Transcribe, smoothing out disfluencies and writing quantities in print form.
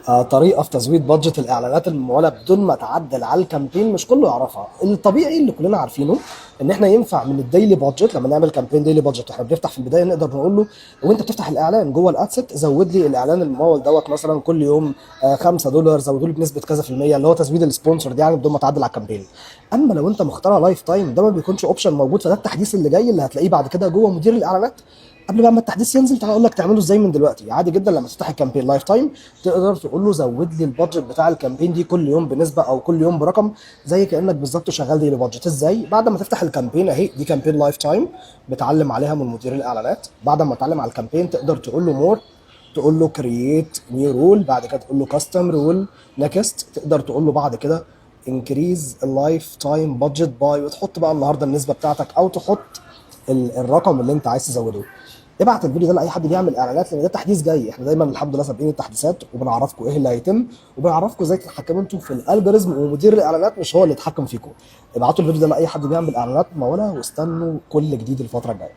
طريقه في تزويد بادجت الاعلانات المموله بدون ما تعدل على الكامبين مش كله يعرفها. الطبيعي اللي كلنا عارفينه ان احنا ينفع من الديلي بادجت لما نعمل كامبين ديلي بادجت واحنا بنفتح في البدايه نقدر نقول له وانت بتفتح الاعلان جوه الادست زود لي الاعلان الممول دوت مثلا كل يوم $5 زودوا لي بنسبه كذا في الميه، اللي هو تزويد السبونسر دي يعني بدون ما تعدل على الكامبين. اما لو انت مختارها لايف تايم ده ما بيكونش اوبشن موجود، فده التحديث اللي جاي اللي هتلاقيه بعد كده جوه مدير الاعلانات. قبل بقى ما التحديث ينزل تعالى اقول لك تعمله ازاي من دلوقتي. عادي جدا لما تفتح الكامبين لايف تايم تقدر تقول له زود لي البادجت بتاع الكامبين دي كل يوم بنسبه او كل يوم برقم، زي كانك بالظبط شغال ديلي بادجت. ازاي؟ بعد ما تفتح الكامبين اهي دي كامبين لايف تايم بتعلم عليها من مدير الاعلانات. بعد ما تعلم على الكامبين تقدر تقول له مور، تقول له كرييت نيو رول، بعد كده تقول له كاستم رول نكست، تقدر تقول له بعد كده انكريز اللايف تايم بادجت باي، وتحط بقى النهارده النسبه بتاعتك او تحط الرقم اللي انت عايز تزوده. ابعت الفيديو ده لاي حد بيعمل اعلانات لان ده تحديث جاي. احنا دايما الحمد لله سابقين التحديثات وبنعرفكم ايه اللي هيتم وبنعرفكم ازاي تتحكموا انتوا في الالجوريزم، ومدير الاعلانات مش هو اللي يتحكم فيكم. ابعتوا الفيديو ده لاي حد بيعمل اعلانات مموله واستنوا كل جديد الفتره الجايه.